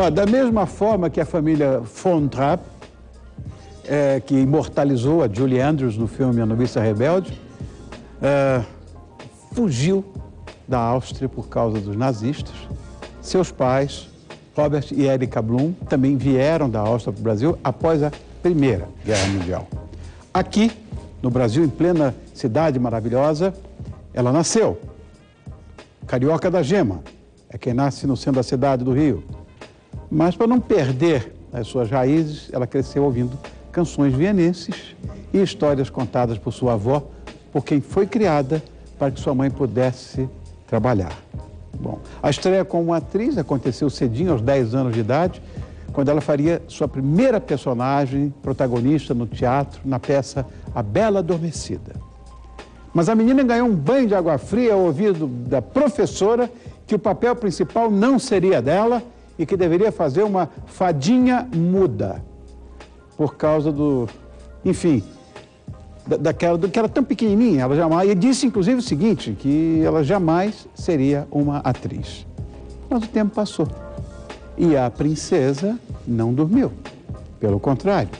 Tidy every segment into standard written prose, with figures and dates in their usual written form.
Ó, da mesma forma que a família Von Trapp, que imortalizou a Julie Andrews no filme A Noviça Rebelde, fugiu da Áustria por causa dos nazistas. Seus pais, Robert e Erika Blum, também vieram da Áustria para o Brasil após a Primeira Guerra Mundial. Aqui, no Brasil, em plena cidade maravilhosa, ela nasceu. Carioca da Gema, é quem nasce no centro da cidade do Rio. Mas, para não perder as suas raízes, ela cresceu ouvindo canções vienenses e histórias contadas por sua avó, por quem foi criada para que sua mãe pudesse trabalhar. Bom, a estreia como atriz aconteceu cedinho, aos 10 anos de idade, quando ela faria sua primeira personagem protagonista no teatro, na peça A Bela Adormecida. Mas a menina ganhou um banho de água fria ao ouvido da professora que o papel principal não seria dela e que deveria fazer uma fadinha muda, por causa do, enfim, que era tão pequenininha, ela jamais, e disse inclusive o seguinte, que ela jamais seria uma atriz. Mas o tempo passou e a princesa não dormiu, pelo contrário,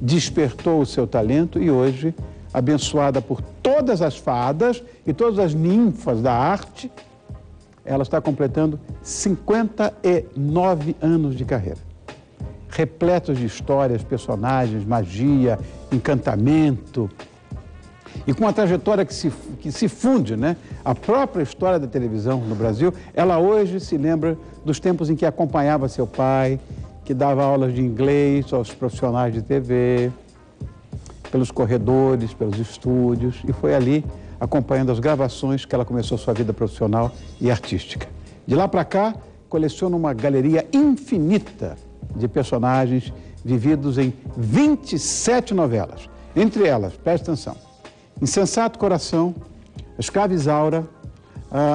despertou o seu talento e hoje, abençoada por todas as fadas e todas as ninfas da arte, ela está completando 59 anos de carreira, repletos de histórias, personagens, magia, encantamento, e com uma trajetória que se funde, né? A própria história da televisão no Brasil. Ela hoje se lembra dos tempos em que acompanhava seu pai, que dava aulas de inglês aos profissionais de TV, pelos corredores, pelos estúdios, e foi ali, acompanhando as gravações, que ela começou sua vida profissional e artística. De lá para cá, coleciona uma galeria infinita de personagens vividos em 27 novelas. Entre elas, preste atenção, Insensato Coração, Escrava Isaura,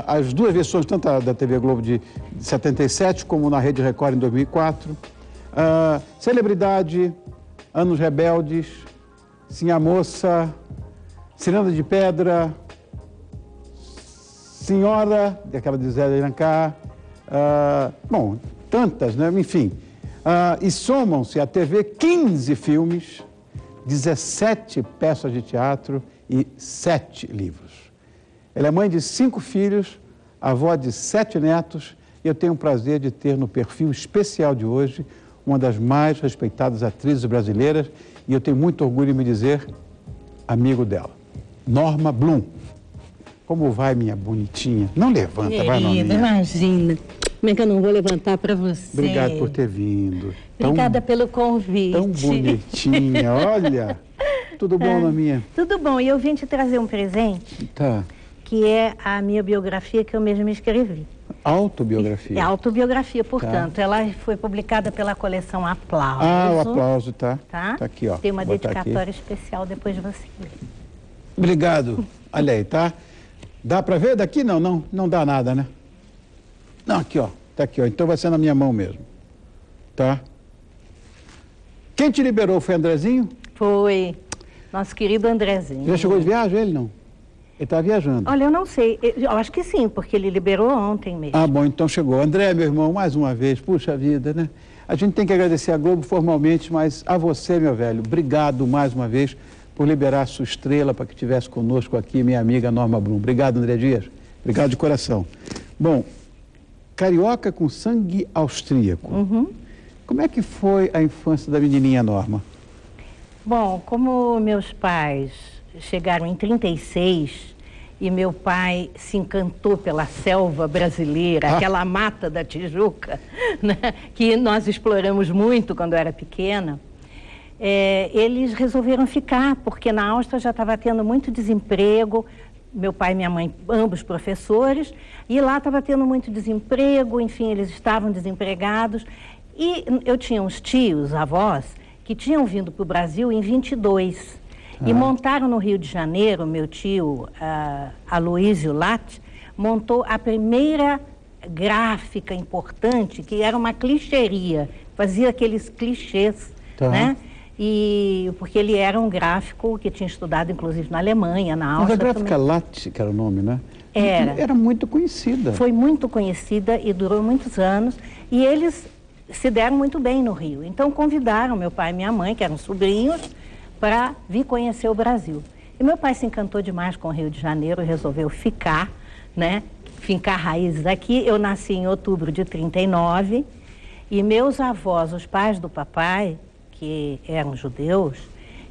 as duas versões, tanto da TV Globo de 77 como na Rede Record em 2004, Celebridade, Anos Rebeldes, Sim a Moça, Ciranda de Pedra, Senhora, aquela de Zé de Alencar, bom, tantas, né? Enfim. E somam-se à TV 15 filmes, 17 peças de teatro e 7 livros. Ela é mãe de 5 filhos, avó de 7 netos, e eu tenho o prazer de ter no perfil especial de hoje uma das mais respeitadas atrizes brasileiras, e eu tenho muito orgulho em me dizer amigo dela, Norma Blum. Como vai, minha bonitinha? Não levanta, querida, vai, Norminha. Imagina. Como é que eu não vou levantar para você? Obrigado por ter vindo. Obrigada pelo convite. Tão bonitinha, olha. Tudo bom, Norminha? Tudo bom. E eu vim te trazer um presente, que é a minha biografia que eu mesma escrevi. Autobiografia? É autobiografia, portanto. Ela foi publicada pela coleção Aplauso. O Aplauso, tá. Tá aqui, ó. Tem uma dedicatória especial, depois você lê. Obrigado. Olha aí, tá? Dá para ver daqui? Não dá nada, né? Não, aqui, ó. Tá aqui, ó. Então vai ser na minha mão mesmo. Tá? Quem te liberou foi Andrezinho? Foi. Nosso querido Andrezinho. Já chegou de viagem, ele não? Ele tá viajando. Olha, eu não sei. Eu acho que sim, porque ele liberou ontem mesmo. Bom, então chegou. André, meu irmão, mais uma vez. Puxa vida, né? A gente tem que agradecer a Globo formalmente, mas a você, meu velho, obrigado mais uma vez por liberar a sua estrela para que estivesse conosco aqui, minha amiga Norma Blum. Obrigado, André Dias. Obrigado de coração. Bom, carioca com sangue austríaco. Como é que foi a infância da menininha Norma? Bom, como meus pais chegaram em 36 e meu pai se encantou pela selva brasileira, aquela mata da Tijuca, né, que nós exploramos muito quando eu era pequena, eles resolveram ficar, porque na Áustria já estava tendo muito desemprego, meu pai e minha mãe, ambos professores, e lá estava tendo muito desemprego, enfim, eles estavam desempregados. E eu tinha uns tios, avós, que tinham vindo para o Brasil em 22 e montaram no Rio de Janeiro, meu tio Aloísio Latte, montou a primeira gráfica importante, que era uma clichêria, fazia aqueles clichês, né? E porque ele era um gráfico que tinha estudado, inclusive, na Alemanha, na Áustria. Mas a gráfica Latte, que era o nome, né? Era. Era muito conhecida. Foi muito conhecida e durou muitos anos. E eles se deram muito bem no Rio. Então convidaram meu pai e minha mãe, que eram sobrinhos, para vir conhecer o Brasil. E meu pai se encantou demais com o Rio de Janeiro e resolveu ficar, né? Fincar raízes aqui. Eu nasci em outubro de 39 e meus avós, os pais do papai, que eram judeus,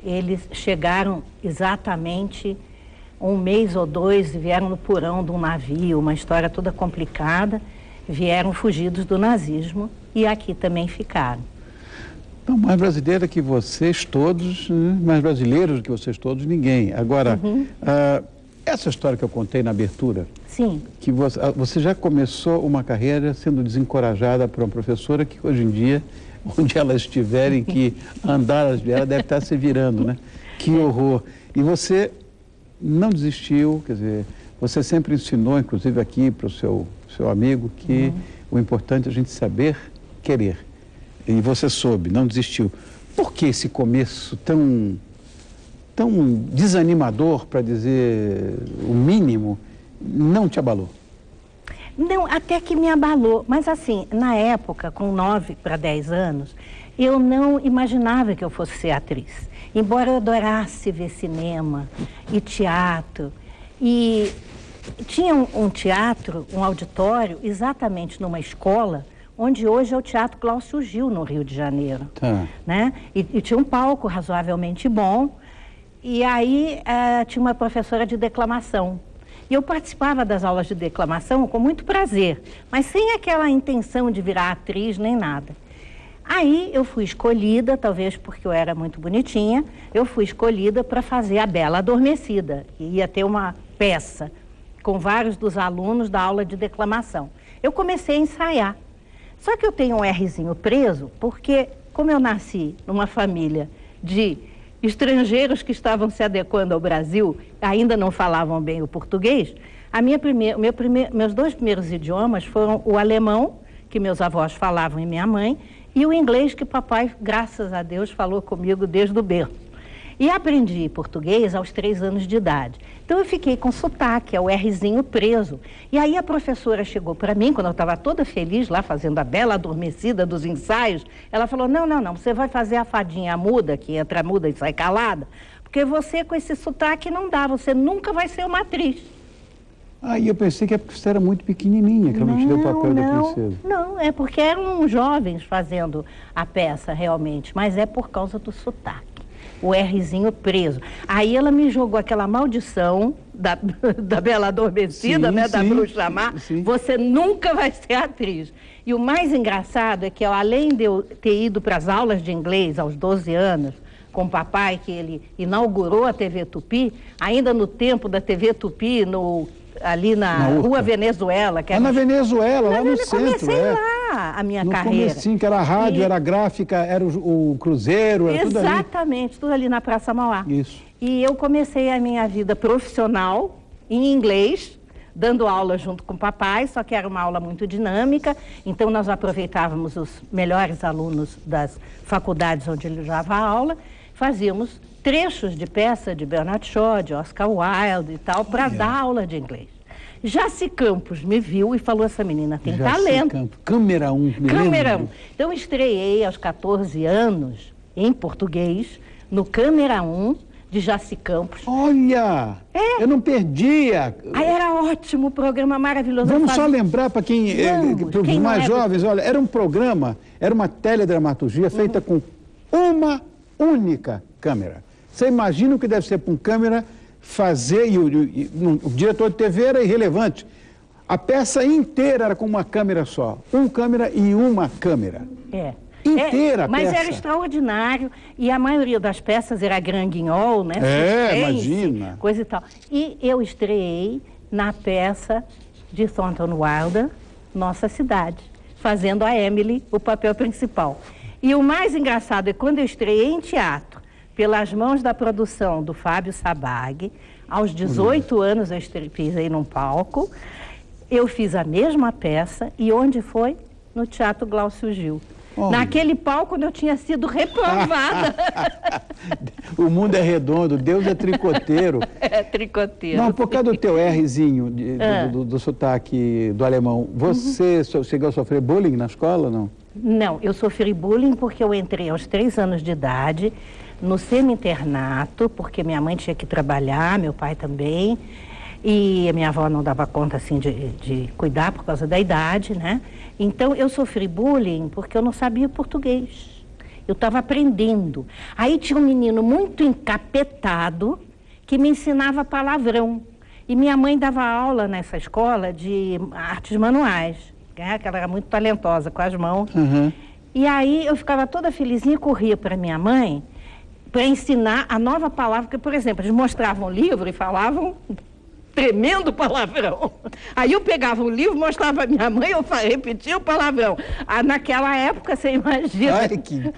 eles chegaram exatamente 1 mês ou 2 e vieram no porão de um navio, uma história toda complicada, vieram fugidos do nazismo e aqui também ficaram. Então, mais brasileira que vocês todos, mais brasileiros que vocês todos, ninguém. Agora, essa história que eu contei na abertura, sim, que você já começou uma carreira sendo desencorajada por uma professora que hoje em dia, onde ela estiver, em que andar ela deve estar se virando, né? Que horror! E você não desistiu, quer dizer, você sempre ensinou, inclusive aqui para o seu amigo, que o importante é a gente saber querer. E você soube, não desistiu. Por que esse começo tão desanimador, para dizer o mínimo, não te abalou? Não, até que me abalou. Mas assim, na época, com 9 para 10 anos, eu não imaginava que eu fosse ser atriz. Embora eu adorasse ver cinema e teatro. E tinha um teatro, um auditório, exatamente numa escola, onde hoje é o Teatro Glaucio Gil, no Rio de Janeiro. Tá. Né? E tinha um palco razoavelmente bom. E aí tinha uma professora de declamação. E eu participava das aulas de declamação com muito prazer, mas sem aquela intenção de virar atriz nem nada. Aí eu fui escolhida, talvez porque eu era muito bonitinha, eu fui escolhida para fazer A Bela Adormecida. E ia ter uma peça com vários dos alunos da aula de declamação. Eu comecei a ensaiar. Só que eu tenho um Rzinho preso, porque como eu nasci numa família de estrangeiros que estavam se adequando ao Brasil, ainda não falavam bem o português, meus 2 primeiros idiomas foram o alemão, que meus avós falavam e minha mãe, e o inglês que papai, graças a Deus, falou comigo desde o berço. E aprendi português aos 3 anos de idade. Então eu fiquei com sotaque, o Rzinho preso. E aí a professora chegou para mim, quando eu estava toda feliz lá fazendo a Bela Adormecida dos ensaios, ela falou, não, você vai fazer a fadinha muda, que entra muda e sai calada, porque você com esse sotaque não dá, você nunca vai ser uma atriz. E eu pensei que é porque você era muito pequenininha, que ela não te deu o papel da princesa. Não, é porque eram jovens fazendo a peça realmente, mas é por causa do sotaque. O Rzinho preso. Aí ela me jogou aquela maldição da Bela Adormecida, sim, né, da sim, Bruxa Má. Você nunca vai ser atriz. E o mais engraçado é que, além de eu ter ido para as aulas de inglês aos 12 anos, com o papai, que ele inaugurou a TV Tupi, ainda no tempo da TV Tupi, ali na Rua Venezuela. Que na Venezuela, lá no centro. Comecei lá a minha carreira. Comecinho, que era rádio, era gráfica, era o Cruzeiro, era tudo ali. Exatamente, tudo ali na Praça Mauá. Isso. E eu comecei a minha vida profissional em inglês, dando aula junto com o papai, só que era uma aula muito dinâmica, então nós aproveitávamos os melhores alunos das faculdades onde ele dava aula, fazíamos trechos de peça de Bernard Shaw, de Oscar Wilde e tal, para dar aula de inglês. Jaci Campos me viu e falou, essa menina tem talento. Campos. Câmera 1. Câmera 1. Então estreiei aos 14 anos, em português, no Câmera 1 de Jaci Campos. Olha! Eu não perdia! Era ótimo, programa maravilhoso. Vamos só lembrar para para os mais jovens, olha, era um programa, era uma teledramaturgia feita com uma única câmera. Você imagina o que deve ser para um câmera fazer, e o diretor de TV era irrelevante. A peça inteira era com uma câmera só. Uma câmera e uma câmera. Inteira a mas peça. Era extraordinário. E a maioria das peças era grand guignol, né? Imagina. Coisa e tal. E eu estreiei na peça de Thornton Wilder, Nossa Cidade, fazendo a Emily, o papel principal. E o mais engraçado é quando eu estreiei em teatro, pelas mãos da produção do Fábio Sabag, aos 18 anos eu pisei num palco, eu fiz a mesma peça, e onde foi? No Teatro Glaucio Gil. Naquele palco onde eu tinha sido reprovada. O mundo é redondo, Deus é tricoteiro. É tricoteiro. Não, por causa do teu Rzinho, do sotaque do alemão, você chegou a sofrer bullying na escola, não? Não, eu sofri bullying porque eu entrei aos 3 anos de idade no semi-internato, porque minha mãe tinha que trabalhar, meu pai também, e a minha avó não dava conta, assim, de cuidar por causa da idade, né? Então, eu sofri bullying porque eu não sabia português. Eu estava aprendendo. Aí tinha um menino muito encapetado que me ensinava palavrão. E minha mãe dava aula nessa escola de artes manuais, né? Que ela era muito talentosa com as mãos. Uhum. E aí eu ficava toda felizinha e corria para minha mãe para ensinar a nova palavra, porque, por exemplo, eles mostravam o livro e falavam tremendo palavrão. Aí eu pegava o livro, mostrava a minha mãe, eu repetia o palavrão. Naquela época, você imagina, Ai,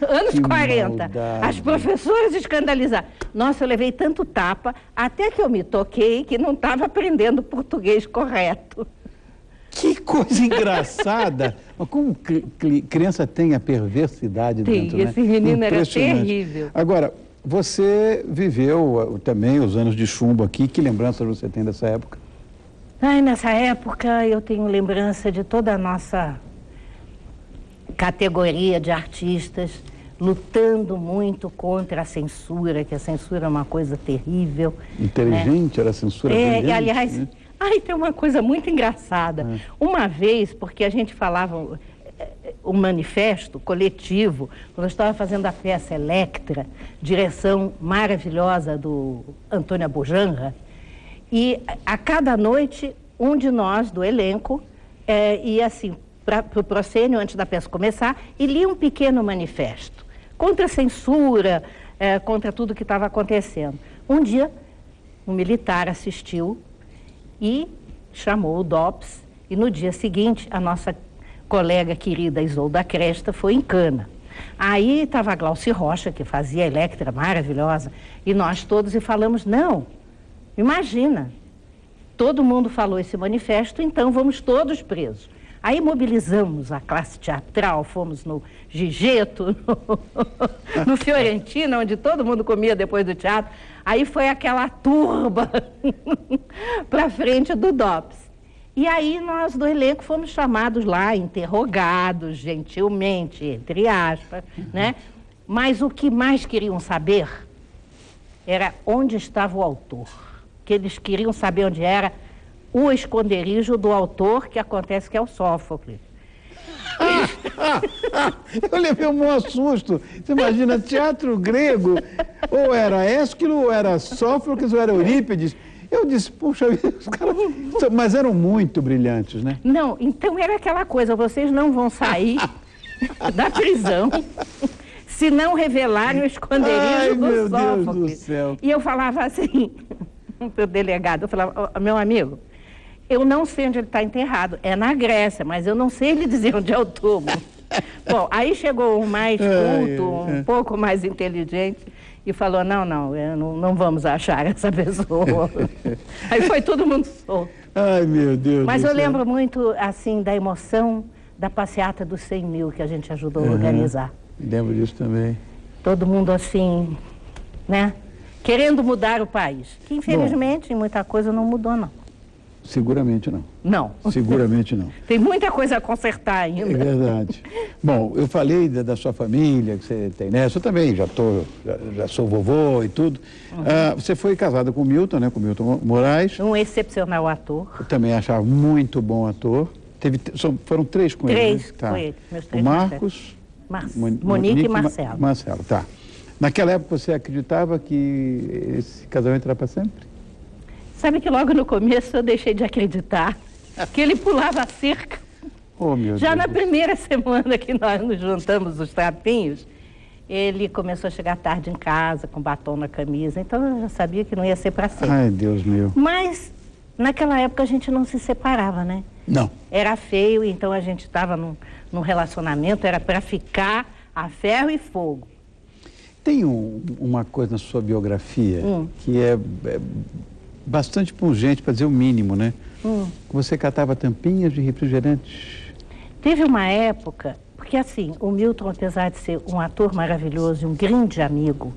anos 40, maldade. as professoras escandalizadas. Nossa, eu levei tanto tapa, até que eu me toquei que não estava aprendendo português correto. Que coisa engraçada! Mas como criança tem a perversidade dentro, né? Esse menino era terrível. Agora, você viveu também os anos de chumbo aqui. Que lembranças você tem dessa época? Ai, nessa época eu tenho lembrança de toda a nossa categoria de artistas lutando muito contra a censura, que a censura é uma coisa terrível. Inteligente, né? Era a censura brilhante, e aliás, né? Tem uma coisa muito engraçada. Uma vez, porque a gente falava um manifesto coletivo, quando eu estava fazendo a peça Electra, direção maravilhosa do Antônio Abujanra, e a cada noite um de nós do elenco ia assim para o proscênio antes da peça começar e lia um pequeno manifesto contra a censura, contra tudo que estava acontecendo. Um dia um militar assistiu e chamou o DOPS, e no dia seguinte a nossa colega querida Isolda Cresta foi em Cana. Aí estava a Glauci Rocha, que fazia a Electra maravilhosa, e nós todos falamos, não, imagina, todo mundo falou esse manifesto, então vamos todos presos. Aí mobilizamos a classe teatral, fomos no Gigeto, no Fiorentina, onde todo mundo comia depois do teatro. Aí foi aquela turba para frente do DOPS. E aí nós do elenco fomos chamados lá, interrogados, gentilmente, entre aspas, né? Mas o que mais queriam saber era onde estava o autor. Que eles queriam saber onde era o esconderijo do autor, que acontece que é o Sófocles. Eu levei um maior susto. Você imagina, teatro grego, ou era Ésquilo, ou era Sófocles, ou era Eurípides. Eu disse, puxa, os caras... Mas eram muito brilhantes, né? Não, então era aquela coisa, vocês não vão sair da prisão se não revelarem o esconderijo do Sófocles. Deus do céu. E eu falava assim, pro delegado, eu falava, meu amigo, eu não sei onde ele está enterrado, é na Grécia, mas eu não sei ele dizer onde é o túmulo. Bom, aí chegou um mais culto, um pouco mais inteligente, e falou, não vamos achar essa pessoa. Aí foi todo mundo solto. Ai, meu Deus Mas do eu céu. lembro muito, assim, da emoção da passeata dos 100 mil que a gente ajudou a organizar. Lembro disso também. Todo mundo assim, né? Querendo mudar o país. Que infelizmente, em muita coisa não mudou, não. Seguramente não. Não. Seguramente não. Tem muita coisa a consertar ainda. É verdade. Bom, eu falei da sua família, que você tem neto, eu também já sou vovô e tudo. Você foi casada com o Milton, né? Com o Milton Moraes. Um excepcional ator. Eu também achava muito bom ator. Foram 3 com ele, né? 3 com ele. Meus 3 o Marcos, Monique e Marcelo. Marcelo, tá. Naquela época você acreditava que esse casamento era para sempre? Sabe que logo no começo eu deixei de acreditar que ele pulava a cerca. Oh, meu Já Deus. na primeira semana que nós nos juntamos os trapinhos, ele começou a chegar tarde em casa, com batom na camisa, então eu já sabia que não ia ser para sempre. Ai, Deus meu. Mas naquela época a gente não se separava, né? Não. Era feio, então a gente estava num relacionamento, era para ficar a ferro e fogo. Tem uma coisa na sua biografia que é bastante pungente, para dizer o mínimo, né? Você catava tampinhas de refrigerantes. Teve uma época, porque assim, o Milton, apesar de ser um ator maravilhoso e um grande amigo,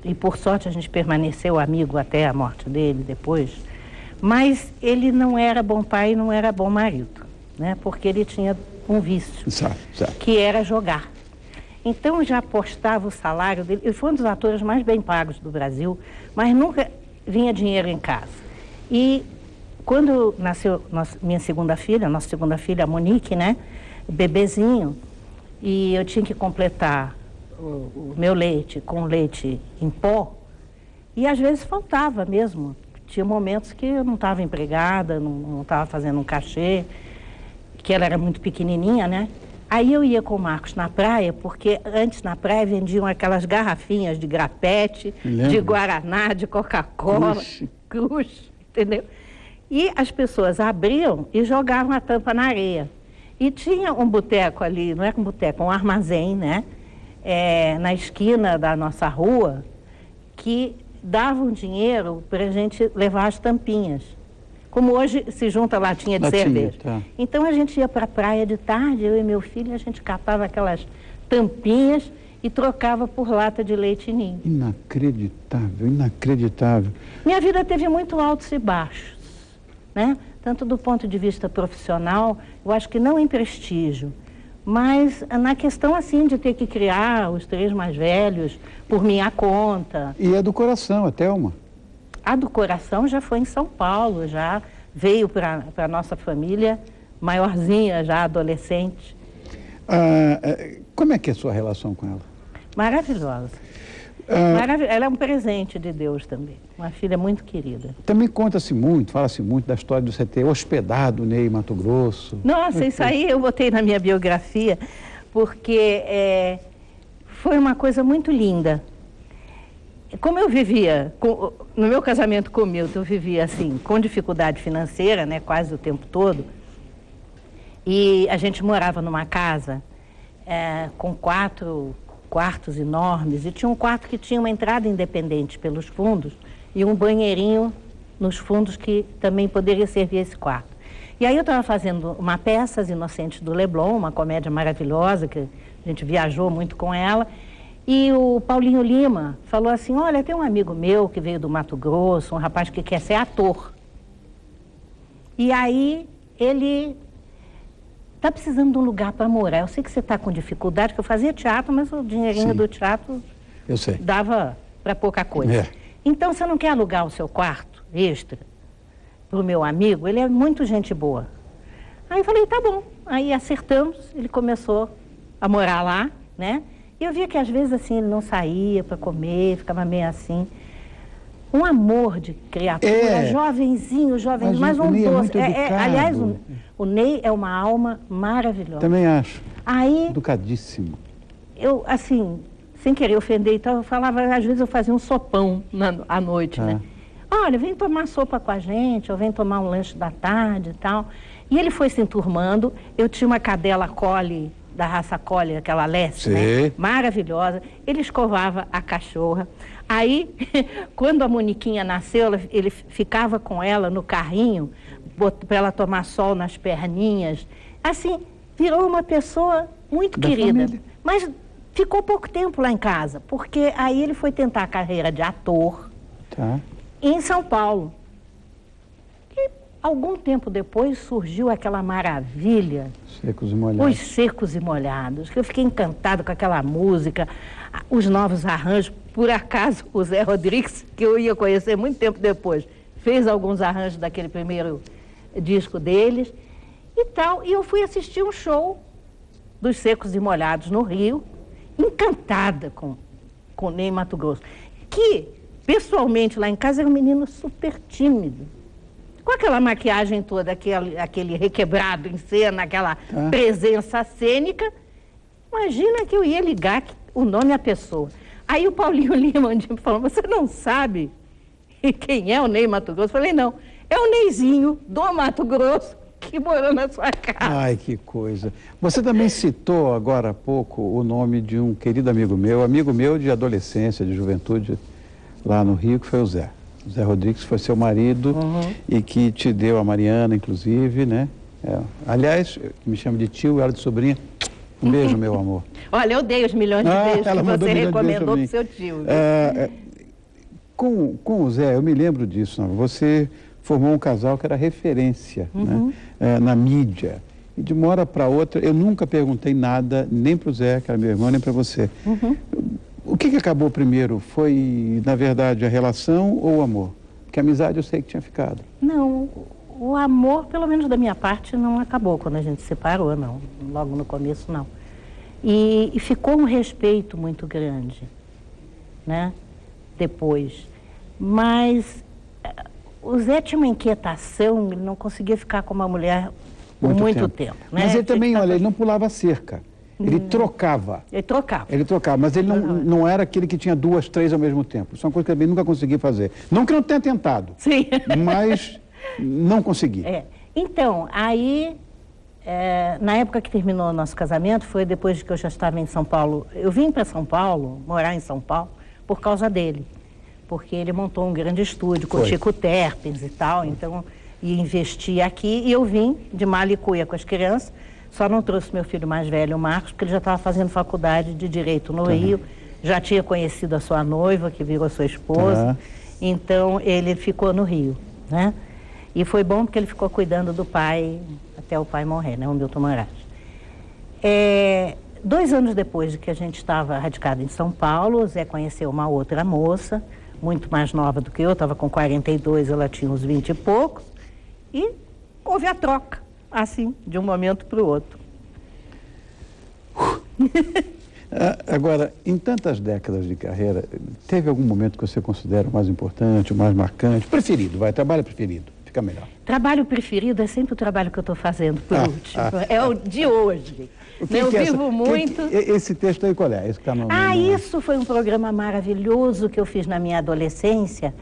e por sorte a gente permaneceu amigo até a morte dele depois, mas ele não era bom pai e não era bom marido, né? Porque ele tinha um vício, Certo. que era jogar. Então eu já apostava o salário dele. Ele foi um dos atores mais bem pagos do Brasil, mas nunca vinha dinheiro em casa. E quando nasceu minha segunda filha, nossa segunda filha, a Monique, né? Bebezinho, e eu tinha que completar o meu leite com leite em pó, e às vezes faltava mesmo. Tinha momentos que eu não estava empregada, não estava fazendo um cachê, que ela era muito pequenininha, né? Aí eu ia com o Marcos na praia, porque antes na praia vendiam aquelas garrafinhas de grapete, de guaraná, de Coca-Cola, Cruz, entendeu? E as pessoas abriam e jogavam a tampa na areia. E tinha um boteco ali, não é um boteco, um armazém, né? Na esquina da nossa rua, que davam dinheiro para a gente levar as tampinhas. Como hoje se junta latinha de cerveja. Tá. Então a gente ia para a praia de tarde, eu e meu filho, a gente catava aquelas tampinhas e trocava por lata de leite ninho. Inacreditável, inacreditável. Minha vida teve muito altos e baixos, né? Tanto do ponto de vista profissional, eu acho que não em prestígio, mas na questão assim de ter que criar os 3 mais velhos por minha conta. E a do coração, a Thelma? A do coração já foi em São Paulo, já veio para a nossa família, maiorzinha, já adolescente. Como é que é a sua relação com ela? Maravilhosa. Ela é um presente de Deus também, uma filha muito querida. Também conta-se muito, fala-se muito da história de você ter hospedado o Ney em Mato Grosso. Nossa, isso aí eu botei na minha biografia, porque foi uma coisa muito linda. Como eu vivia, no meu casamento com o Milton, eu vivia assim, com dificuldade financeira, né, quase o tempo todo, e a gente morava numa casa com 4 quartos enormes, e tinha um quarto que tinha uma entrada independente pelos fundos e um banheirinho nos fundos que também poderia servir esse quarto. E aí eu estava fazendo uma peça, As Inocentes do Leblon, uma comédia maravilhosa, que a gente viajou muito com ela, e o Paulinho Lima falou assim, olha, tem um amigo meu que veio do Mato Grosso, um rapaz que quer ser ator. E aí ele está precisando de um lugar para morar. Eu sei que você está com dificuldade, que eu fazia teatro, mas o dinheirinho do teatro dava para pouca coisa. Então, você não quer alugar o seu quarto extra para o meu amigo? Ele é muito gente boa. Aí eu falei, tá bom. Aí acertamos, ele começou a morar lá, né? E eu via que às vezes assim ele não saía para comer, ficava meio assim. Um amor de criatura, jovenzinho, mas um doce. Aliás, o Ney é uma alma maravilhosa. Também acho. Aí, educadíssimo. Eu, assim, sem querer ofender e tal, eu falava, às vezes eu fazia um sopão à noite, né? Olha, vem tomar sopa com a gente, ou vem tomar um lanche da tarde e tal. E ele foi se enturmando. Eu tinha uma cadela Collie, da raça Collie, aquela Lessie, né? Maravilhosa. Ele escovava a cachorra. Aí, quando a Moniquinha nasceu, ele ficava com ela no carrinho, para ela tomar sol nas perninhas. Assim, virou uma pessoa muito querida. Família. Mas ficou pouco tempo lá em casa, porque aí ele foi tentar a carreira de ator em São Paulo. E algum tempo depois surgiu aquela maravilha, Secos e Molhados. Os Secos e Molhados, que eu fiquei encantada com aquela música, os novos arranjos. Por acaso, o Zé Rodrigues, que eu ia conhecer muito tempo depois, fez alguns arranjos daquele primeiro disco deles e tal. E eu fui assistir um show dos Secos e Molhados no Rio, encantada com o Ney Mato Grosso, que, pessoalmente, lá em casa, era um menino super tímido. Com aquela maquiagem toda, aquele requebrado em cena, aquela presença cênica, imagina que eu ia ligar o nome à pessoa. Aí o Paulinho Lima um dia falou, você não sabe quem é o Ney Mato Grosso? Eu falei, não, é o Neyzinho do Mato Grosso que morou na sua casa. Ai, que coisa. Você também citou agora há pouco o nome de um querido amigo meu de adolescência, de juventude, lá no Rio, que foi o Zé. O Zé Rodrigues foi seu marido e que te deu a Mariana, inclusive, né? Aliás, me chama de tio, ela de sobrinha. Um beijo, meu amor. Olha, eu dei os milhões de beijos que você recomendou para o seu tio. Com o Zé, eu me lembro disso. Você formou um casal que era referência, né? Na mídia. E de uma hora para outra, eu nunca perguntei nada, nem para o Zé, que era meu irmão, nem para você. O que acabou primeiro? Foi, na verdade, a relação ou o amor? Porque a amizade eu sei que tinha ficado. Não, o amor, pelo menos da minha parte, não acabou quando a gente se separou, não. Logo no começo, não. E ficou um respeito muito grande, né? Depois. Mas o Zé tinha uma inquietação, ele não conseguia ficar com uma mulher por muito tempo, né? Mas ele também, olha, ele não pulava cerca. Ele trocava. Ele trocava. Ele trocava, mas ele não era aquele que tinha 2, 3 ao mesmo tempo. Isso é uma coisa que eu também nunca consegui fazer. Não que eu não tenha tentado. Sim. Mas não consegui. Então, aí, na época que terminou o nosso casamento, foi depois que eu já estava em São Paulo. Eu vim para São Paulo, morar em São Paulo, por causa dele. Porque ele montou um grande estúdio com o Chico Terpens e tal, então ia investir aqui. E eu vim de mala e cuia com as crianças. Só não trouxe meu filho mais velho, o Marcos, porque ele já estava fazendo faculdade de Direito no Rio, já tinha conhecido a sua noiva, que virou sua esposa, então ele ficou no Rio, né? E foi bom porque ele ficou cuidando do pai, até o pai morrer, né, o Milton Moraes. 2 anos depois de que a gente estava radicado em São Paulo, o Zé conheceu uma outra moça, muito mais nova do que eu, estava com 42, ela tinha uns 20 e poucos, e houve a troca. Assim, de um momento para o outro. Agora, em tantas décadas de carreira, teve algum momento que você considera o mais importante, o mais marcante? Preferido, trabalho preferido, fica melhor. Trabalho preferido é sempre o trabalho que eu estou fazendo por último. É o de hoje. Eu vivo muito... Esse texto aí qual é? Esse que tá no... Isso foi um programa maravilhoso que eu fiz na minha adolescência.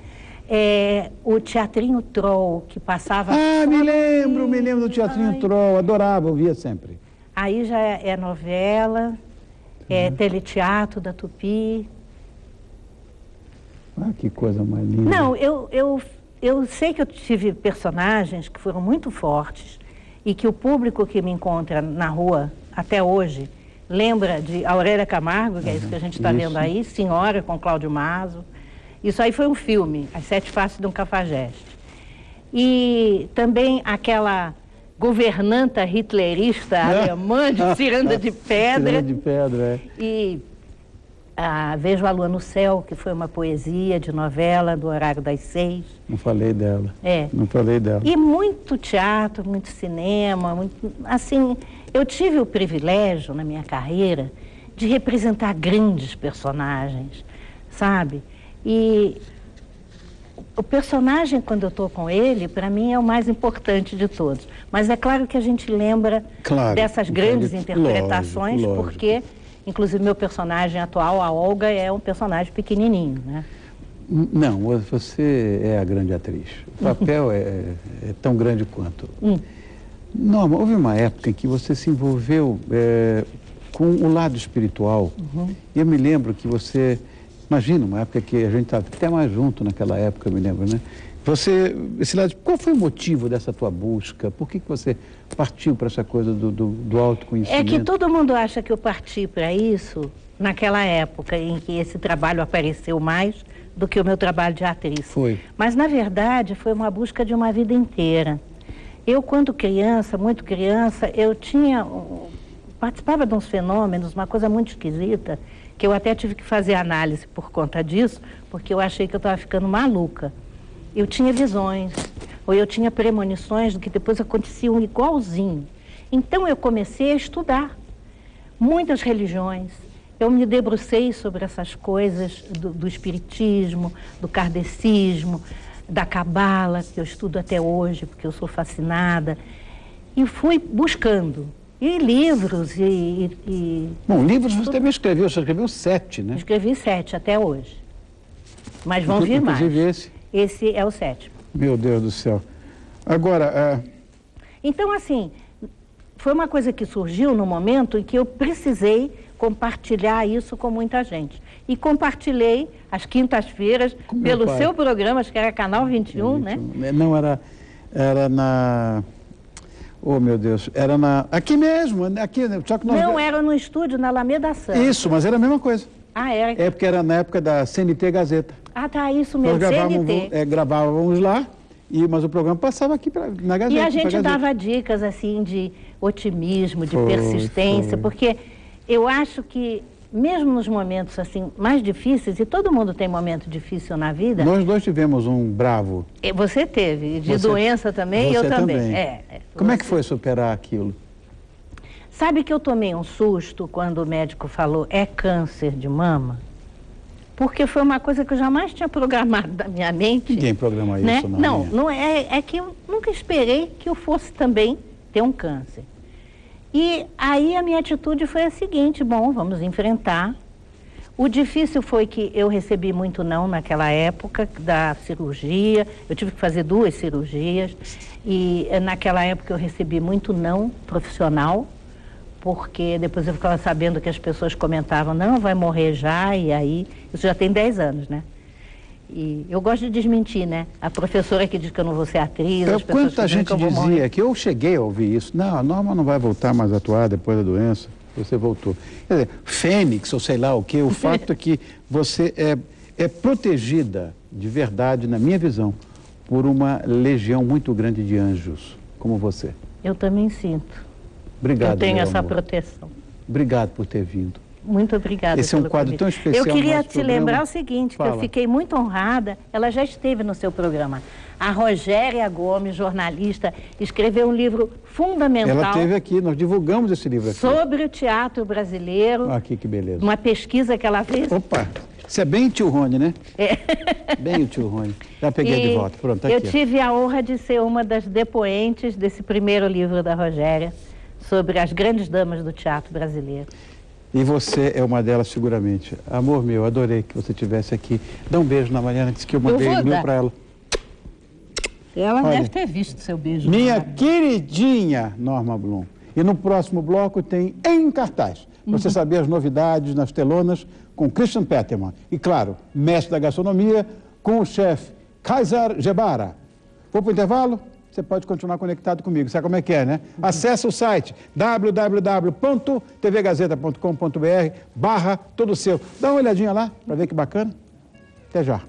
O Teatrinho Troll, que passava... me lembro do Teatrinho Troll, adorava, ouvia sempre. Aí já é novela, teleteatro da Tupi. Que coisa mais linda. Não, eu sei que eu tive personagens que foram muito fortes e que o público que me encontra na rua até hoje lembra de Aurélia Camargo, que é isso que a gente está vendo aí, Senhora, com Cláudio Mazo. Isso aí foi um filme, As 7 Faces de um Cafajeste. E também aquela governanta hitlerista alemã de Ciranda de Pedra. Ciranda de Pedra, E Vejo a Lua no Céu, que foi uma poesia de novela do horário das 6. Não falei dela. Não falei dela. E muito teatro, muito cinema, assim, eu tive o privilégio na minha carreira de representar grandes personagens, sabe? E o personagem, quando eu estou com ele, para mim é o mais importante de todos. Mas é claro que a gente lembra dessas grandes interpretações, lógico. Porque, inclusive, meu personagem atual, a Olga, é um personagem pequenininho, né? Não, você é a grande atriz. O papel é tão grande quanto. Norma, houve uma época em que você se envolveu com o lado espiritual. E eu me lembro que você... Imagina, uma época que a gente estava até mais junto naquela época, eu me lembro, né? Qual foi o motivo dessa tua busca? Por que você partiu para essa coisa do autoconhecimento? É que todo mundo acha que eu parti para isso naquela época em que esse trabalho apareceu mais do que o meu trabalho de atriz. Foi. Mas, na verdade, foi uma busca de uma vida inteira. Eu, quando criança, muito criança, participava de uns fenômenos, uma coisa muito esquisita, que eu até tive que fazer análise por conta disso, porque eu achei que eu estava ficando maluca. Eu tinha visões, ou eu tinha premonições do que depois aconteciam igualzinho. Então eu comecei a estudar muitas religiões. Eu me debrucei sobre essas coisas do espiritismo, do kardecismo, da cabala, que eu estudo até hoje, porque eu sou fascinada. E fui buscando. E livros Bom, livros você também escreveu, você escreveu 7, né? Escrevi 7 até hoje. Mas vão vir mais. Inclusive esse? Esse é o 7º. Meu Deus do céu. Agora... Então, assim, foi uma coisa que surgiu no momento em que eu precisei compartilhar isso com muita gente. E compartilhei às quintas-feiras pelo seu programa, acho que era Canal 21, né? Não, era na... Oh, meu Deus, era aqui mesmo, aqui, só que nós... Não, era no estúdio, na Alameda Santa. Isso, mas era a mesma coisa. Era? É porque era na época da CNT Gazeta. Tá, isso mesmo, nós CNT. Gravávamos lá Mas o programa passava aqui na Gazeta. E a gente dava dicas, assim, de otimismo, de persistência, porque eu acho que, mesmo nos momentos, assim, mais difíceis, e todo mundo tem momento difícil na vida... Nós dois tivemos um bravo... Você teve, de doença também, e eu também. Como é que foi superar aquilo? Sabe que eu tomei um susto quando o médico falou, é câncer de mama? Porque foi uma coisa que eu jamais tinha programado da minha mente. Ninguém programa isso, né? não. Não é que eu nunca esperei que eu fosse também ter um câncer. E aí a minha atitude foi a seguinte, bom, vamos enfrentar. O difícil foi que eu recebi muito não naquela época da cirurgia, eu tive que fazer 2 cirurgias, e naquela época eu recebi muito não profissional, porque depois eu ficava sabendo que as pessoas comentavam, não, vai morrer já, e aí, isso já tem 10 anos, né? E eu gosto de desmentir, né? A professora que diz que eu não vou ser atriz, as pessoas quanta gente que eu vou dizia morrer. que eu cheguei a ouvir isso, não, a Norma não vai voltar mais a atuar depois da doença, você voltou. Quer dizer, fênix, ou sei lá o quê, o fato é que você é protegida, de verdade, na minha visão, por uma legião muito grande de anjos, como você. Eu também sinto. Obrigado, eu tenho meu essa amor. proteção. Obrigado por ter vindo. Muito obrigada. Esse é um quadro tão especial. Eu queria nosso te programa. lembrar o seguinte, que eu fiquei muito honrada, ela já esteve no seu programa. A Rogéria Gomes, jornalista, escreveu um livro fundamental. Ela esteve aqui, nós divulgamos esse livro aqui. Sobre o teatro brasileiro. Aqui, que beleza. Uma pesquisa que ela fez. Opa, isso é bem o tio Rony, né? É. Bem o tio Rony. Já peguei de volta, pronto, tá aqui. Eu tive a honra de ser uma das depoentes desse primeiro livro da Rogéria, sobre as grandes damas do teatro brasileiro. E você é uma delas, seguramente. Amor meu, adorei que você estivesse aqui. Dá um beijo na Mariana, disse que eu mandei o meu para ela. Ela deve ter visto seu beijo. Minha queridinha Norma Blum. E no próximo bloco tem Em Cartaz. Para você saber as novidades nas telonas com Christian Peterman. E, claro, mestre da gastronomia com o chefe Kaiser Gebara. Vou para o intervalo? Você pode continuar conectado comigo. Sabe como é que é, né? Acesse o site www.tvgazeta.com.br/todo seu. Dá uma olhadinha lá para ver que bacana. Até já.